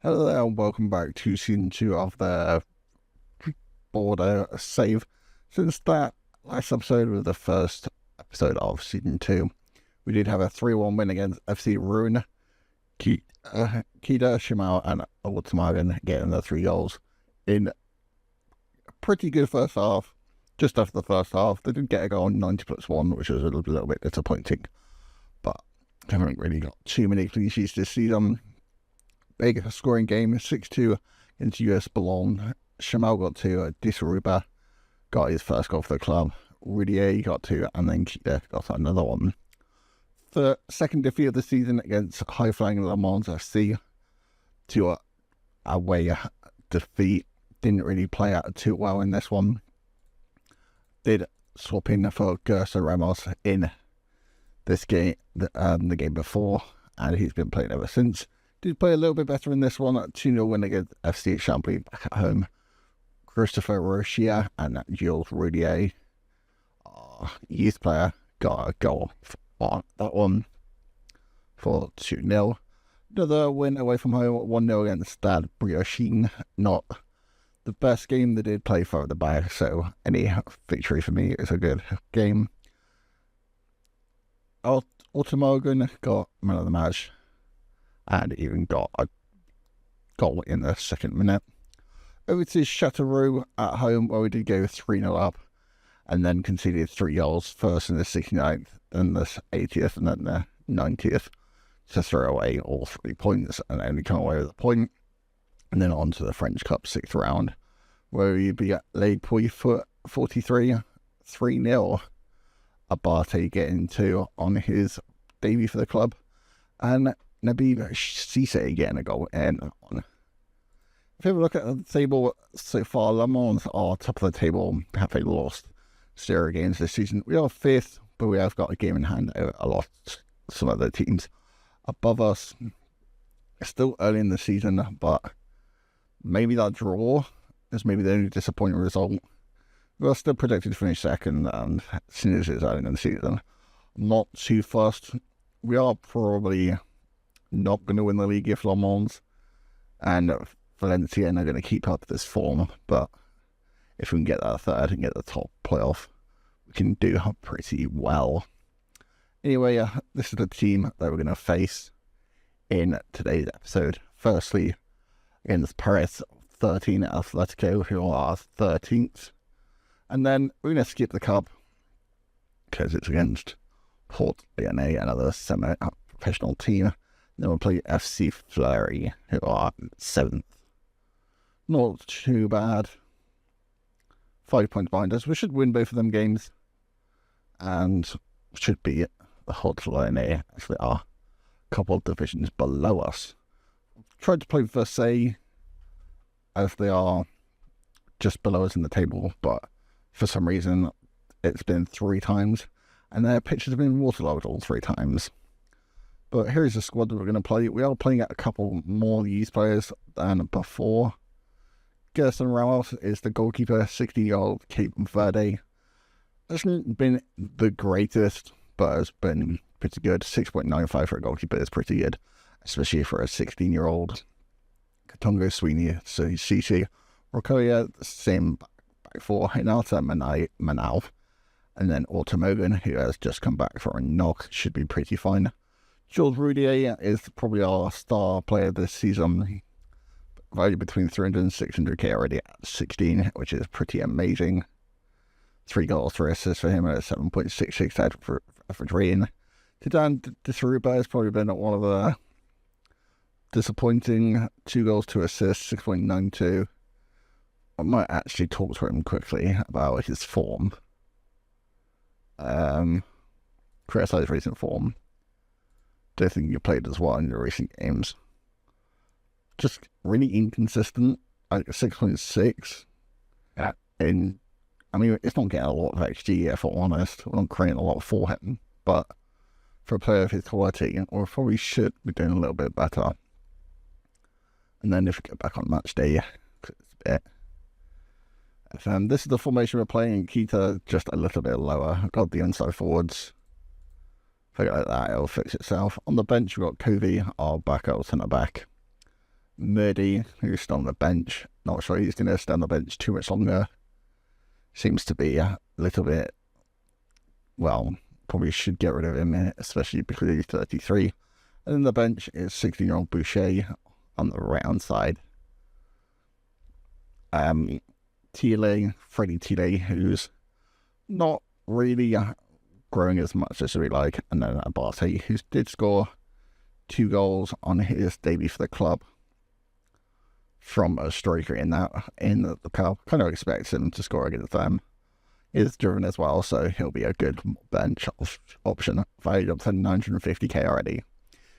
Hello there, and welcome back to season 2 of the Bordeaux save. Since that last episode was the first episode of season 2, we did have a 3-1 win against FC Rouen. Kida, Shimal, and Ultimagan getting the 3 goals in a pretty good first half. Just after the first half, they did get a goal on 90+1, which was a little bit disappointing, but haven't really got too many clean sheets this season. Big scoring game, 6-2 against US Boulogne. Shamal got 2, Disaruba got his first goal for the club, Rudier got 2, and then Kita got another one. The second defeat of the season against high-flying Le Mans FC, to a away defeat. Didn't really play out too well in this one. Did swap in for Gerson Ramos in this game, the game before, and he's been playing ever since. Did play a little bit better in this one. 2-0 win against FC Championnat back at home. Christopher Rochia and Jules Rudier, youth player, got a goal on that one for 2-0. Another win away from home, 1-0 against Stade Briochin. Not the best game they did play for the back, so any victory for me is a good game. Automogan got man of the match, and even got a goal in the second minute. Over to Châteauroux at home, where we did go 3-0 up, and then conceded 3 goals, first in the 69th, then the 80th, and then the 90th, to throw away all 3 points, and only come away with a point. And then on to the French Cup 6th round, where we beat Les Puy for 43, 3-0. Abate getting 2 on his debut for the club, and Nabil Cisse getting a goal in on. If you have a look at the table so far, Le Mans are top of the table. Have they lost 0 games this season? We are 5th, but we have got a game in hand over a lot some other teams above us. It's still early in the season, but maybe that draw is maybe the only disappointing result. We're still projected to finish second, and since it's early in the season, not too fast. We are probably not going to win the league if Le Mans and Valencia are going to keep up this form, but if we can get that third and get the top playoff, we can do pretty well. Anyway, this is the team that we're going to face in today's episode. Firstly, against Paris 13 Atletico, who are 13th, and then we're going to skip the cup because it's against Port Lyonnais, another semi-professional team. Then we'll play FC Fleury, who are 7th. Not too bad. 5 points behind us. We should win both of them games, and should be the Port Lyonnais, as they are a couple of divisions below us. Tried to play Versailles, as they are just below us in the table, but for some reason it's been 3 times, and their pitches have been waterlogged all 3 times. But here's the squad that we're going to play. We are playing at a couple more youth players than before. Gerson Ramos is the goalkeeper, 16-year-old Cape Verde. Hasn't been the greatest, but has been pretty good. 6.95 for a goalkeeper is pretty good, especially for a 16-year-old. Katongo Sweeney, Cece, Rokoya, same back 4, Hinata Manal, and then Automogan, who has just come back for a knock, should be pretty fine. Jules Rudier is probably our star player this season. Valued between 300 and 600k already at 16, which is pretty amazing. 3 goals, 3 assists for him at a 7.66 average rating. Tidan Disaruba has probably been one of the disappointing. 2 goals, 2 assists, 6.92. I might actually talk to him quickly about his form. Criticise recent form. Don't think you played as well in your recent games. Just really inconsistent. Like 6.6. Yeah. And I mean, it's not getting a lot of XG, if I'm honest. We're not creating a lot for him. But for a player of his quality, we probably should be doing a little bit better. And then if we get back on match day, it's a bit. This is the formation we're playing. Kita just a little bit lower. Got the inside forwards. Figure like that, it'll fix itself. On the bench, we've got Kovi, our backup centre back. Murdy, who's still on the bench. Not sure he's going to stay on the bench too much longer. Seems to be a little bit, well, probably should get rid of him, especially because he's 33. And then the bench is 16-year-old Boucher on the right-hand side. Thiele, Freddie Thiele, who's not really growing as much as we like. And then Abate, who did score 2 goals on his debut for the club from a striker in the cup. Kind of expects him to score against them. Is driven as well, so he'll be a good bench option, valued up to 950k already.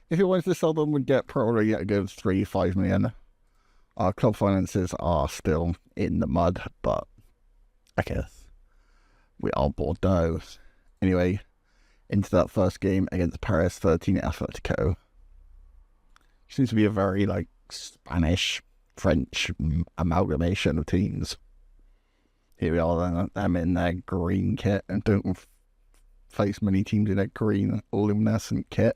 If he wanted to sell them, we'd get probably a good 3-5 million. Our club finances are still in the mud, but I guess we are Bordeaux. Anyway, into that first game against Paris 13 Atletico. Seems to be a very Spanish, French amalgamation of teams. Here we are, them in their green kit, and don't face many teams in their green luminescent kit,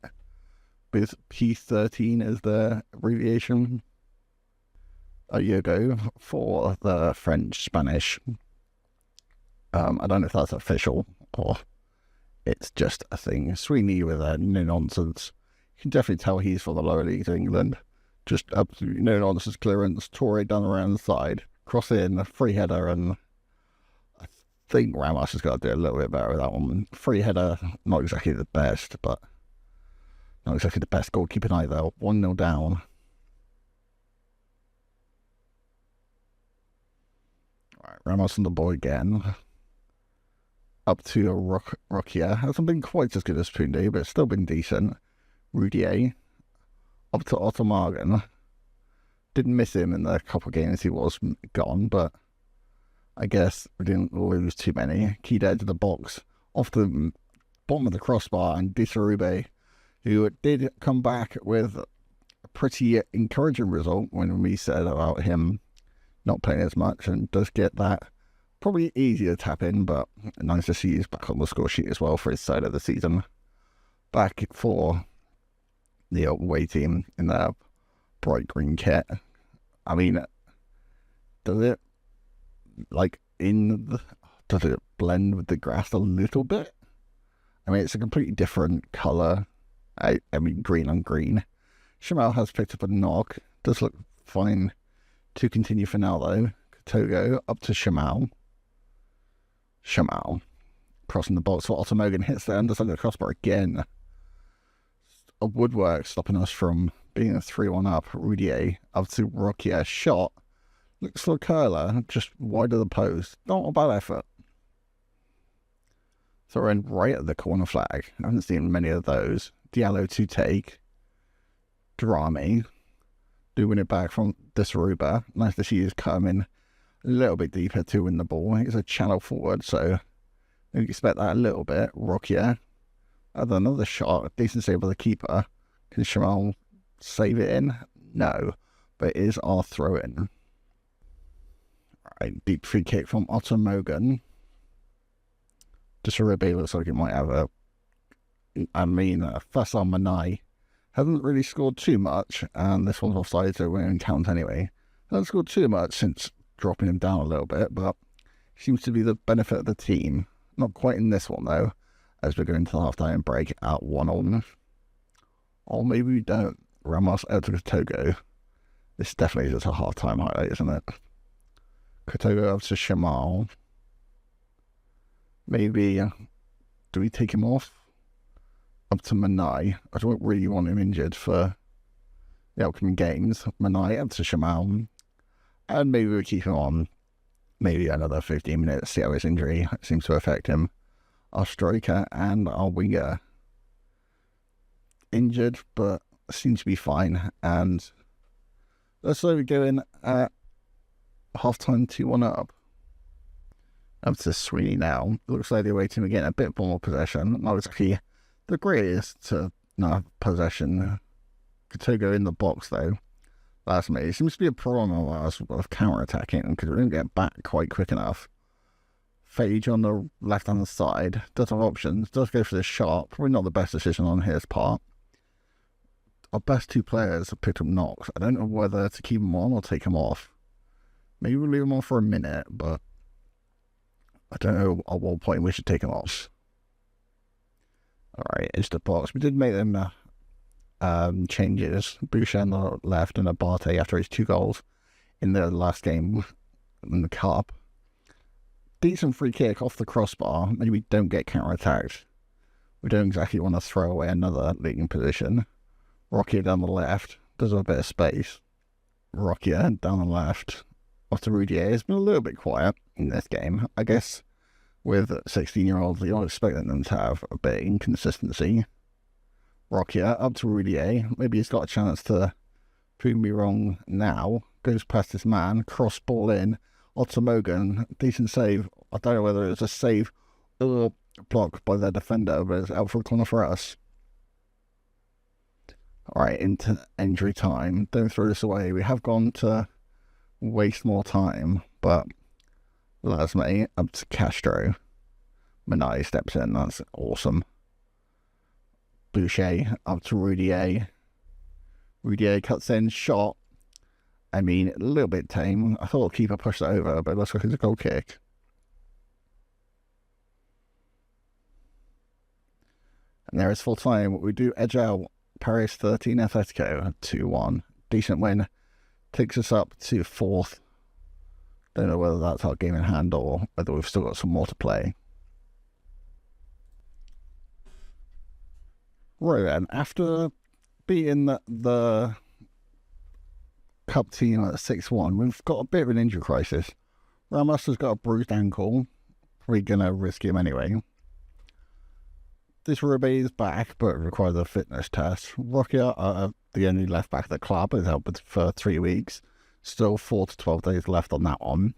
with P13 as their abbreviation. A logo for the French-Spanish. I don't know if that's official or it's just a thing. Sweeney with a no-nonsense. You can definitely tell he's for the lower leagues of England. Just absolutely no-nonsense clearance. Torre down around the side. Cross in, a free header, and I think Ramos has got to do a little bit better with that one. Free header, not exactly the best, but not exactly the best goalkeeping either. 1-0 down. Right, Ramos on the ball again. Up to Rokia. Hasn't been quite as good as Punde, but still been decent. Rudier. Up to Otto Morgan. Didn't miss him in the couple games he was gone, but I guess we didn't lose too many. Keyed out to the box. Off the bottom of the crossbar, and Disarube, who did come back with a pretty encouraging result when we said about him not playing as much, and does get that probably easy to tap in, but nice to see he's back on the score sheet as well for his side of the season. Back for the away team in their bright green kit. I mean, does it does it blend with the grass a little bit? I mean, it's a completely different colour. I mean, green on green. Shamal has picked up a knock. Does look fine to continue for now, though. Togo up to Shamal. Crossing the box for Otto Morgan. Hits the underside of the crossbar again. A woodwork stopping us from being a 3-1 up. Rudier up to Rokia. Shot. Looks for a curler. Just wide of the post. Not a bad effort. Throw in right at the corner flag. I haven't seen many of those. Diallo to take. Drami. Do win it back from Desaruba. Nice to see he's coming a little bit deeper to win the ball. It's a channel forward, so you expect that a little bit. Rokia. Another shot. Decent save by the keeper. Can Shamal save it in? No. But it is our throw in. Alright, deep free kick from Otto Morgan. Desaruba looks like it might have Faisal Manai hasn't really scored too much, and this one's offside, so it won't count anyway. Hasn't scored too much since dropping him down a little bit, but seems to be the benefit of the team. Not quite in this one, though, as we're going to the half-time break at 1-1. Or maybe we don't. Ramos out to Togo. This definitely is a half-time highlight, isn't it? Kotogo up to Shamal. Maybe, do we take him off? Up to Manai. I don't really want him injured for the upcoming games. Manai up to Shamal. And maybe we keep him on maybe another 15 minutes, see how his injury seems to affect him. Our striker and our winger injured, but seems to be fine. And let's say we go in at half-time 2-1 up. Up to Sweeney now. Looks like they're waiting again, a bit more possession. Not exactly the greatest to not have possession. Kotogo in the box, though. That's me. It seems to be a problem of ours of counter-attacking because we don't get back quite quick enough. Phage on the left-hand side. Does have options. Does go for the shot. Probably not the best decision on his part. our best two players have picked up knocks. I don't know whether to keep them on or take them off. Maybe we'll leave them on for a minute, but I don't know at what point we should take them off. Alright, it's the box. We did make them changes. Boucher on the left and Abate after his 2 goals in the last game in the cup. Decent free kick off the crossbar. Maybe we don't get counter-attacked. We don't exactly want to throw away another leading position. Rocky down the left. Does have a bit of space. Rocky down the left. Off to Rudier. It's been a little bit quiet in this game. I guess with 16-year-olds, you're expecting them to have a bit of inconsistency. Rocky up to Rudier. Maybe he's got a chance to prove me wrong now. Goes past his man. Cross ball in. Otto Morgan. Decent save. I don't know whether it's a save or block by their defender, but it's out for a corner for us. Alright, into injury time. Don't throw this away. We have gone to waste more time, but Lasme up to Castro. Manai steps in. That's awesome. Boucher up to Rudier. Rudier cuts in. Shot. I mean, a little bit tame. I thought the keeper pushed it over, but it looks like it's a goal kick. And there is full time. We do edge out Paris 13, Atletico 2-1. Decent win. Takes us up to 4th. Don't know whether that's our game in hand or whether we've still got some more to play. Right then, after beating the Cup team at 6-1, we've got a bit of an injury crisis. Ramos has got a bruised ankle. We're going to risk him anyway. This Uribe is back, but requires a fitness test. Rocky, the only left back of the club, is out for 3 weeks. Still 4 to 12 days left on that one.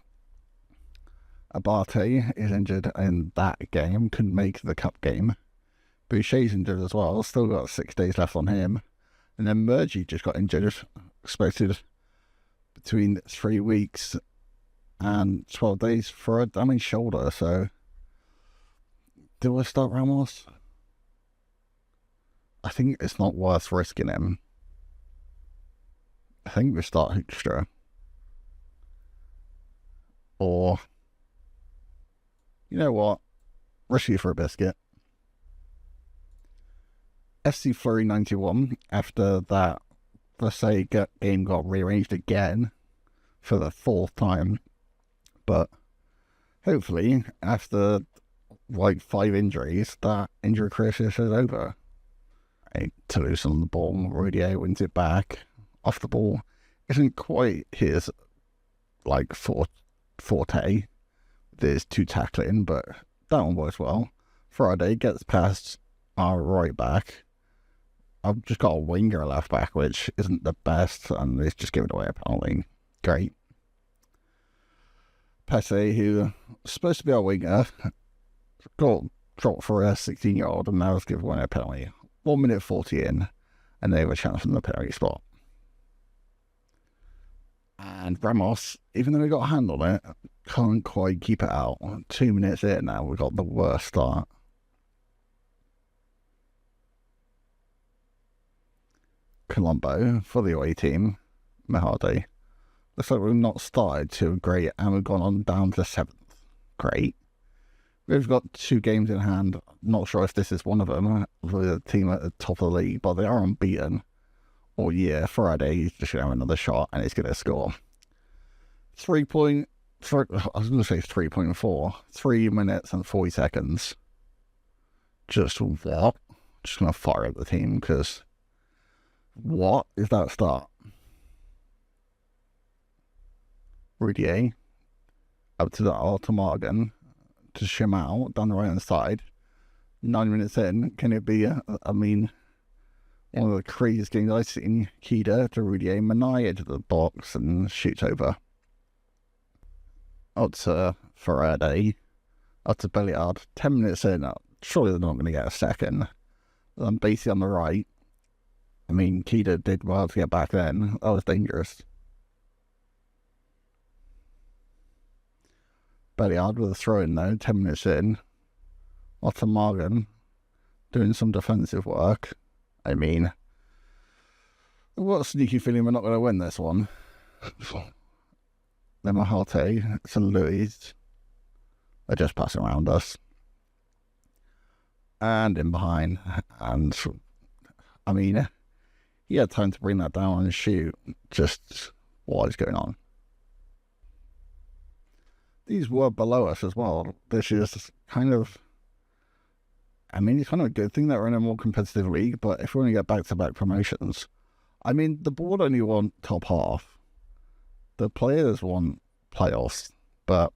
Abate is injured in that game, couldn't make the cup game. Boucher's injured as well, still got 6 days left on him. And then Murgy just got injured, expected between 3 weeks and 12 days for a damaged shoulder. So, do I start Ramos? I think it's not worth risking him. I think we start Hoekstra. Or, you know what? Risk you for a biscuit. FC Fleury 91, after that Versailles game got rearranged again for the 4th time. But hopefully, after like 5 injuries, that injury crisis is over. Right, Toulouse on the ball, Rudier wins it back. Off the ball isn't quite his like forte. There's 2 tackling, but that one works well. Friday gets past our right back. I've just got a winger left back, which isn't the best, and it's just giving away a penalty. Great. Pese, who is supposed to be our winger, got dropped for a 16-year-old, and now is given away a penalty. 1 minute 40 in, and they have a chance from the penalty spot. And Ramos, even though we got a hand on it, can't quite keep it out. 2 minutes in now, we got the worst start. Colombo for the away team. Mahadi. Looks like we've not started too great, and we've gone on down to 7th. Great. We've got 2 games in hand. Not sure if this is one of them with a team at the top of the league, but they are unbeaten all year. Friday, he's just going to have another shot and he's going to score. 3 point. I was going to say 3.4. 3 minutes and 40 seconds. Just what? Just going to fire at the team because what is that start? Rudier up to the Morgan to shim out down the right hand side. 9 minutes in, can it be? I mean, one of the craziest games I've seen. Kida to Rudier, Manai into the box and shoots over. Out to Faraday, out to Belliard. 10 minutes in, surely they're not going to get a second. Then Basie on the right. I mean, Kida did well to get back then. That was dangerous. Belliard with a throw in though, 10 minutes in. Otto Morgan doing some defensive work. I mean, I've got a sneaky feeling we're not going to win this one. Then Mahate, St. Louis, they're just passing around us. And in behind. And, I mean, he had time to bring that down and shoot. Just what is going on? These were below us as well. This is kind of... I mean, it's kind of a good thing that we're in a more competitive league, but if we only get back-to-back promotions... I mean, the board only won top half. The players won playoffs, but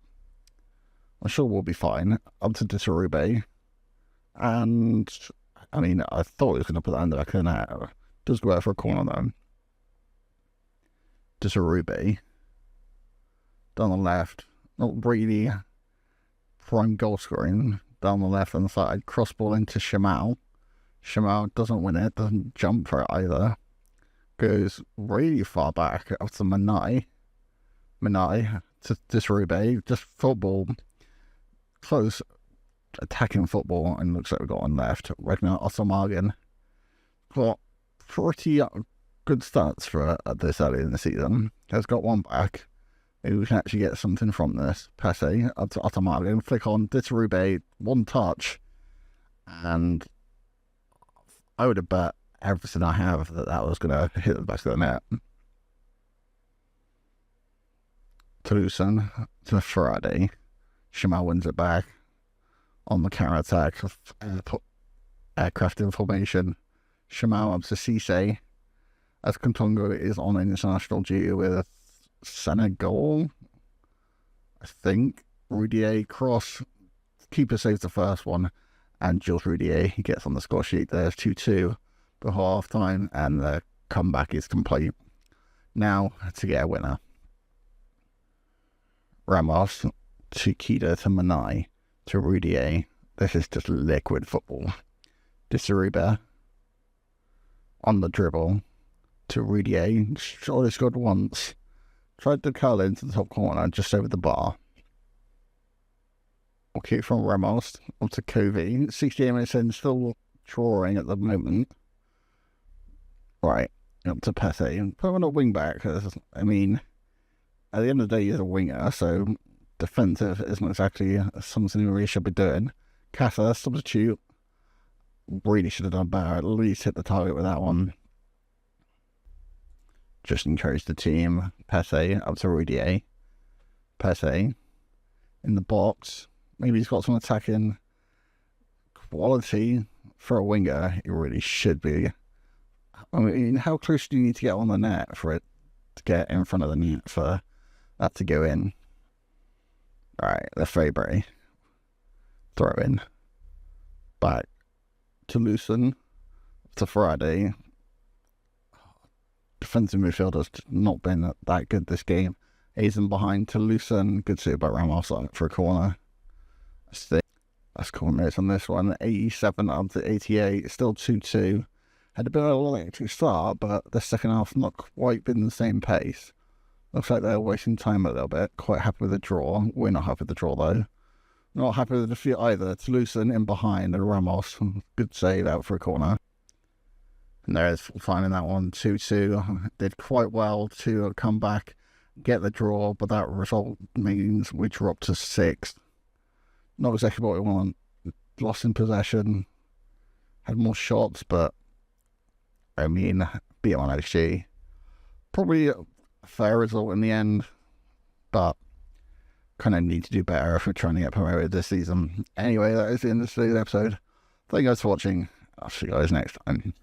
I'm sure we'll be fine. Up to Disarube. And, I mean, I thought he was going to put that in the back of the net. Does go out for a corner, though. Disarube. Down the left. Not really prime goal scoring. Down the left-hand side. Cross ball into Shamal. Shamal doesn't win it. Doesn't jump for it either. Goes really far back up to Manai to Disarube. Just football, close attacking football, and looks like we've got one left. Ragnar Ottomagen got pretty good stats for this early in the season. Has got one back. Maybe we can actually get something from this. Passe up to Ottomagen. Flick on Disarube, one touch, and I would have bet everything I have that was going to hit the back of the net. Toulouse to Friday. Shamal wins it back on the counter attack. Aircraft information. Shamal up to Cisse as Kantongo is on international duty with Senegal. I think Rudier cross. Keeper saves the first one, and Jules Rudier he gets on the score sheet. There's 2-2. Before half time, and the comeback is complete. Now to get a winner. Ramos to Kida to Manai to Rudier. This is just liquid football. Disarube on the dribble to Rudier. Surely scored once. Tried to curl into the top corner just over the bar. Okay, from Ramos up to Covey. 68 minutes in, still drawing at the moment. Right, up to Pete. Put him on a wing back. I mean, at the end of the day, he's a winger, so defensive isn't exactly something we really should be doing. Casa, substitute. Really should have done better. At least hit the target with that one. Just encourage the team. Pete up to Rudier. Pete in the box. Maybe he's got some attacking quality for a winger. He really should be. I mean, how close do you need to get on the net for it to get in front of the net for that to go in? Alright, Lefebvre. Throw in. Back to Lucen. To Friday. Defensive midfielder's not been that good this game. Hazen behind to Lucen. Good save by Ramos for a corner. That's cool minutes on this one. 87 up to 88. Still 2-2. Had a bit of a electric start, but the second half not quite been the same pace. Looks like they're wasting time a little bit. Quite happy with the draw. We're not happy with the draw though. Not happy with the defeat either. Toulouse in behind and Ramos. Good save out for a corner. And there's finding that one 2-2. Did quite well to come back, get the draw, but that result means we dropped to 6th. Not exactly what we want. Lost in possession. Had more shots, but I mean, beat on XG. Probably a fair result in the end, but kind of need to do better if we're trying to get promoted this season. Anyway, that is the end of today's episode. Thank you guys for watching. I'll see you guys next time.